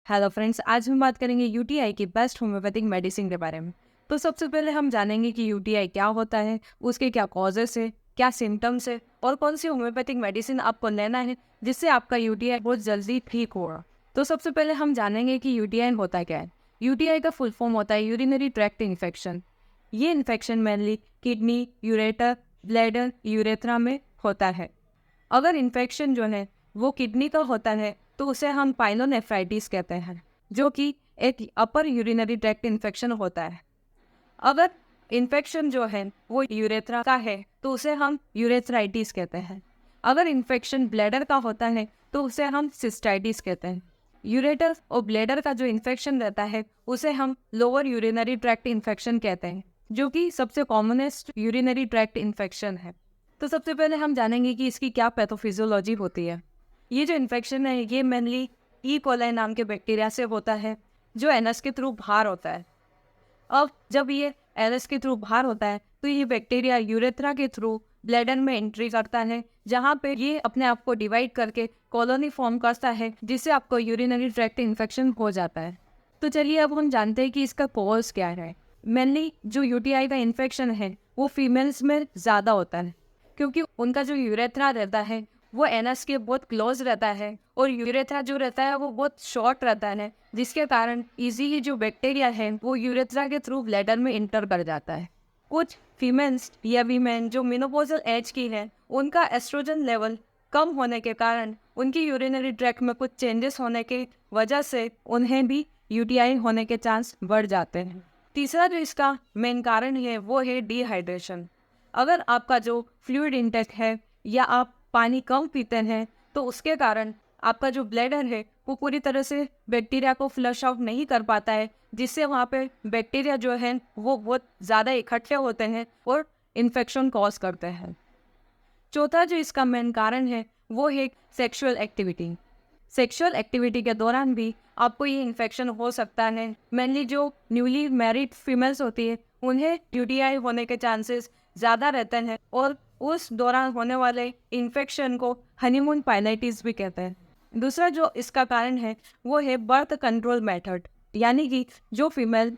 Hello friends, आज हम बात करेंगे यूटीआई की बेस्ट होम्योपैथिक मेडिसिन के बारे में। तो सबसे पहले हम जानेंगे कि यूटीआई क्या होता है, उसके क्या कॉजेस है, क्या सिम्टम्स है और कौन सी होम्योपैथिक मेडिसिन आपको लेना है जिससे आपका यूटीआई बहुत जल्दी ठीक होगा। तो सबसे पहले हम जानेंगे कि यूटीआई होता क्या है। यूटीआई का फुल फॉर्म होता है यूरिनरी ट्रैक्ट इन्फेक्शन। ये infection mainly kidney, ureter, bladder, urethra में होता है। अगर इन्फेक्शन जो है वो किडनी का होता है तो उसे हम पाइलोनेफ्राइटिस कहते हैं, जो कि एक अपर यूरिनरी ट्रैक्ट इन्फेक्शन होता है। अगर इन्फेक्शन जो है वो यूरेथ्रा का है तो उसे हम यूरेथ्राइटिस कहते हैं। अगर इन्फेक्शन ब्लैडर का होता है तो उसे हम सिस्टाइटिस कहते हैं। यूरेटर और ब्लैडर का जो इन्फेक्शन रहता है उसे हम लोअर यूरिनरी ट्रैक्ट इन्फेक्शन कहते हैं, जो कि सबसे कॉमनेस्ट यूरिनरी ट्रैक्ट इन्फेक्शन है। तो सबसे पहले हम जानेंगे कि इसकी क्या पैथोफिजियोलॉजी होती है। ये जो इन्फेक्शन है ये मेनली ई कोलाई नाम के बैक्टीरिया से होता है, जो एनस के थ्रू बाहर होता है। अब जब ये एनस के थ्रू बाहर होता है तो ये बैक्टीरिया यूरेथ्रा के थ्रू ब्लैडर में एंट्री करता है, जहाँ पे ये अपने आप को डिवाइड करके कॉलोनी फॉर्म करता है, जिससे आपको यूरिनरी ट्रैक्ट इन्फेक्शन हो जाता है। तो चलिए अब हम जानते हैं कि इसका कॉज क्या है। मेनली जो यूटीआई का इन्फेक्शन है वो फीमेल्स में ज़्यादा होता है, क्योंकि उनका जो यूरेथ्रा रहता है वो एनस के बहुत क्लोज रहता है और यूरेथ्रा जो रहता है वो बहुत शॉर्ट रहता है, जिसके कारण इजीली जो बैक्टीरिया है वो यूरेथ्रा के थ्रू ब्लैडर में इंटर कर जाता है। कुछ फीमेल्स या वीमेन जो मेनोपॉजल एज की हैं, उनका एस्ट्रोजन लेवल कम होने के कारण उनकी यूरिनरी ट्रैक्ट में कुछ चेंजेस होने की वजह से उन्हें भी यूटीआई होने के चांस बढ़ जाते हैं। तीसरा जो इसका मेन कारण है वो है डिहाइड्रेशन। अगर आपका जो फ्लूइड इंटेक है या आप पानी कम पीते हैं तो उसके कारण आपका जो ब्लैडर है वो पूरी तरह से बैक्टीरिया को फ्लश आउट नहीं कर पाता है, जिससे वहाँ पे बैक्टीरिया जो है वो बहुत ज़्यादा इकट्ठे होते हैं और इन्फेक्शन कॉज करते हैं। चौथा जो इसका मेन कारण है वो है सेक्सुअल एक्टिविटी। सेक्सुअल एक्टिविटी के दौरान भी आपको ये इन्फेक्शन हो सकता है। मेनली जो न्यूली मैरिड फीमेल्स होती है उन्हें यूटीआई होने के चांसेस ज़्यादा रहते हैं, और उस दौरान होने वाले इन्फेक्शन को हनीमून पाइलाइटिस भी कहते हैं। दूसरा जो इसका कारण है वो है बर्थ कंट्रोल मेथड, यानी कि जो फीमेल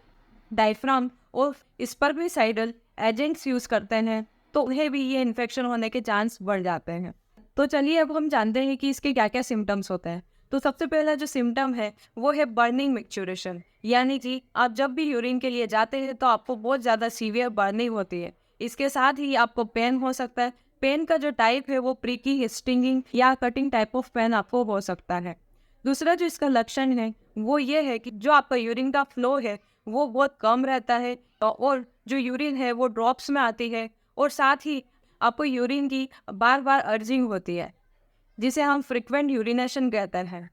डायफ्राम और स्पर्मिसाइडल एजेंट्स यूज़ करते हैं तो उन्हें भी ये इन्फेक्शन होने के चांस बढ़ जाते हैं। तो चलिए अब हम जानते हैं कि इसके क्या क्या सिम्टम्स होते हैं। तो सबसे पहला जो सिम्टम है वो है बर्निंग मिक्सचुरेशन, यानी कि आप जब भी यूरिन के लिए जाते हैं तो आपको बहुत ज़्यादा सीवियर बर्निंग होती है। इसके साथ ही आपको पेन हो सकता है। पेन का जो टाइप है वो प्रिकी, स्टिंगिंग या कटिंग टाइप ऑफ पेन आपको हो सकता है। दूसरा जो इसका लक्षण है वो ये है कि जो आपका यूरिन का फ्लो है वो बहुत कम रहता है, और जो यूरिन है वो ड्रॉप्स में आती है, और साथ ही आपको यूरिन की बार बार अर्जिंग होती है, जिसे हम फ्रिक्वेंट यूरिनेशन कहते हैं।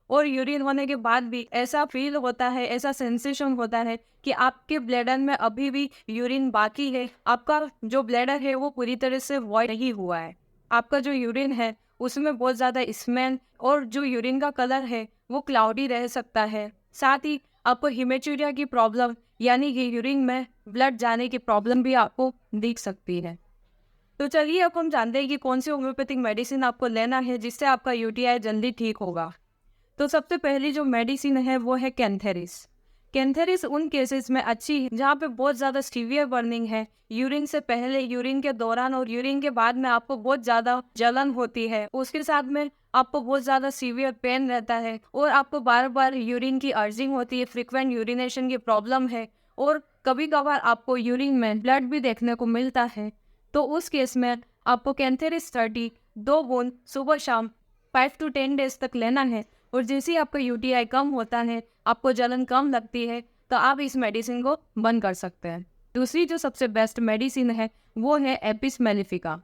और यूरिन होने के बाद भी ऐसा फील होता है, ऐसा सेंसेशन होता है कि आपके ब्लैडर में अभी भी यूरिन बाकी है। आपका जो ब्लैडर है वो पूरी तरह से वॉइड नहीं हुआ है। आपका जो यूरिन है उसमें बहुत ज़्यादा स्मेल, और जो यूरिन का कलर है वो क्लाउडी रह सकता है। साथ ही आपको हिमेचुरिया की प्रॉब्लम, यानी कि यूरिन में ब्लड जाने की प्रॉब्लम भी आपको दिख सकती है। तो चलिए अब हम जानते हैं कि कौन सी होम्योपैथिक मेडिसिन आपको लेना है जिससे आपका यूटीआई जल्दी ठीक होगा। तो सबसे पहली जो मेडिसिन है वो है कैंथेरिस। कैंथेरिस उन केसेस में अच्छी है जहाँ पे बहुत ज़्यादा सीवियर बर्निंग है, यूरिन से पहले, यूरिन के दौरान और यूरिन के बाद में आपको बहुत ज़्यादा जलन होती है। उसके साथ में आपको बहुत ज़्यादा सीवियर पेन रहता है, और आपको बार बार यूरिन की अर्जिंग होती है, फ्रिक्वेंट यूरिनेशन की प्रॉब्लम है, और कभी कभार आपको यूरिन में ब्लड भी देखने को मिलता है। तो उस केस में आपको कैंथेरिस 30 2 बूंद सुबह शाम 5 to 10 डेज तक लेना है। और जैसे ही आपका यूटीआई कम होता है, आपको जलन कम लगती है, तो आप इस मेडिसिन को बंद कर सकते हैं। दूसरी जो सबसे बेस्ट मेडिसिन है वो है एपिस मेलिफिका।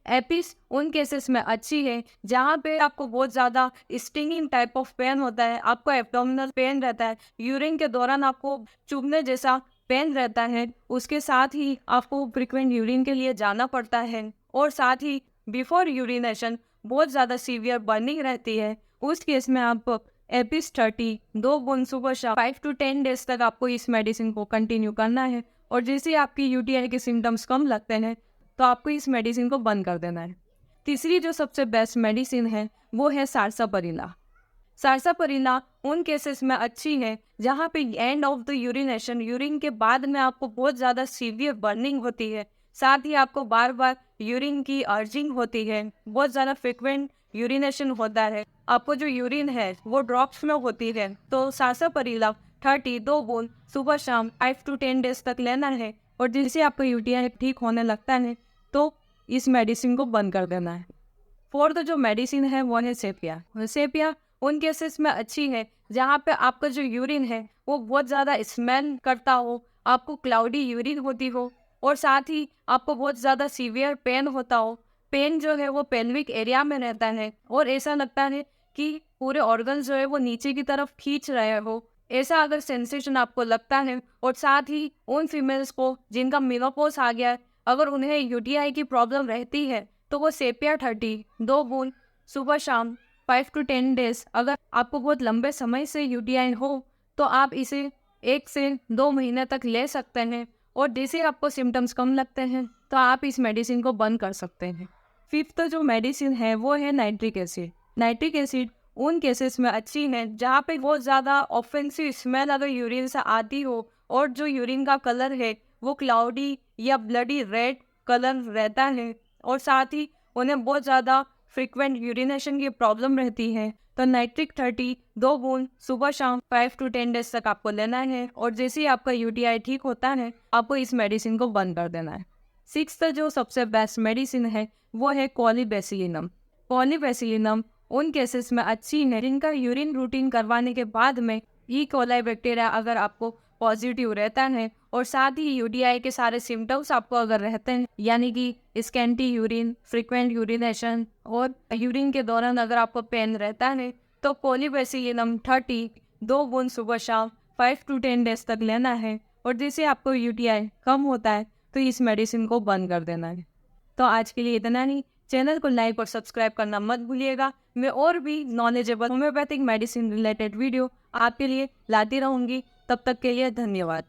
एपिस उन केसेस में अच्छी है जहाँ पे आपको बहुत ज़्यादा स्टिंगिंग टाइप ऑफ पेन होता है, आपको एब्डोमिनल पेन रहता है, यूरिन के दौरान आपको चुभने जैसा पेन रहता है, उसके साथ ही आपको फ्रिक्वेंट यूरिन के लिए जाना पड़ता है, और साथ ही बिफोर यूरिनेशन बहुत ज़्यादा सीवियर बर्निंग रहती है। उस केस में आप एपिस 30 2 बूंद सुबह शाम 5 to 10 डेज तक आपको इस मेडिसिन को कंटिन्यू करना है। और जैसे आपकी यूटीआई के सिम्टम्स कम लगते हैं तो आपको इस मेडिसिन को बंद कर देना है। तीसरी जो सबसे बेस्ट मेडिसिन है वो है सारसापरिला। सार्सापारिला उन केसेस में अच्छी है जहाँ पे end of the urination, urine के बाद में आपको बहुत ज़्यादा सीवियर बर्निंग होती है, साथ ही आपको बार बार यूरिन की अर्जिंग होती है, बहुत ज़्यादा फ्रिक्वेंट यूरिनेशन होता है, आपको जो यूरिन है वो ड्रॉप्स में होती है। तो सार्सापारिला 2 बूंद सुबह शाम 5 to 10 डेज तक लेना है, और जिससे आपका यूटीआई ठीक होने लगता है तो इस मेडिसिन को बंद कर देना है। फोर्थ जो मेडिसिन है वो है सेपिया। सेपिया उन केसेस में अच्छी है जहाँ पे आपका जो यूरिन है वो बहुत ज़्यादा स्मेल करता हो, आपको क्लाउडी यूरिन होती हो, और साथ ही आपको बहुत ज़्यादा सीवियर पेन होता हो। पेन जो है वो पेल्विक एरिया में रहता है और ऐसा लगता है कि पूरे ऑर्गन्स जो है वो नीचे की तरफ खींच रहे हो, ऐसा अगर सेंसेशन आपको लगता है। और साथ ही उन फीमेल्स को जिनका मेनोपॉज आ गया है, अगर उन्हें यूटीआई की प्रॉब्लम रहती है तो वो सेपिया 30 2 बूंद सुबह शाम 5 to 10 डेज, अगर आपको बहुत लंबे समय से यूटीआई हो तो आप इसे 1 से 2 महीने तक ले सकते हैं, और जैसे आपको सिम्टम्स कम लगते हैं तो आप इस मेडिसिन को बंद कर सकते हैं। फिफ्थ जो मेडिसिन है वो है नाइट्रिक एसिड। नाइट्रिक एसिड उन केसेस में अच्छी है जहाँ पे बहुत ज़्यादा ऑफेंसिव स्मेल अगर यूरिन से आती हो, और जो यूरिन का कलर है वो क्लाउडी या ब्लडी रेड कलर रहता है, और साथ ही उन्हें बहुत ज़्यादा फ्रिक्वेंट यूरिनेशन की प्रॉब्लम रहती है, तो नाइट्रिक 30 2 बूंद सुबह शाम 5 to 10 डेज तक आपको लेना है, और जैसे ही आपका यूटीआई ठीक होता है आपको इस मेडिसिन को बंद कर देना है। सिक्स्थ जो सबसे बेस्ट मेडिसिन है वो है कॉलीबैसिलिनम। कॉलीबैसिलिनम उन केसेस में अच्छी है जिनका यूरिन रूटीन करवाने के बाद में ई कोलाई बैक्टीरिया अगर आपको पॉजिटिव रहता है, और साथ ही यूटीआई के सारे सिम्टम्स आपको अगर रहते हैं, यानी कि स्कैंटी यूरिन, फ्रिक्वेंट यूरिनेशन, और यूरिन के दौरान अगर आपको पेन रहता है, तो कॉलीबैसिलिनम 30 2 बूंद सुबह शाम 5 to 10 डेज तक लेना है, और जैसे आपको यूटीआई कम होता है तो इस मेडिसिन को बंद कर देना है। तो आज के लिए इतना ही। चैनल को लाइक और सब्सक्राइब करना मत भूलिएगा। मैं और भी knowledgeable homeopathic medicine related video आपके लिए लाती रहूँगी। तब तक के लिए धन्यवाद।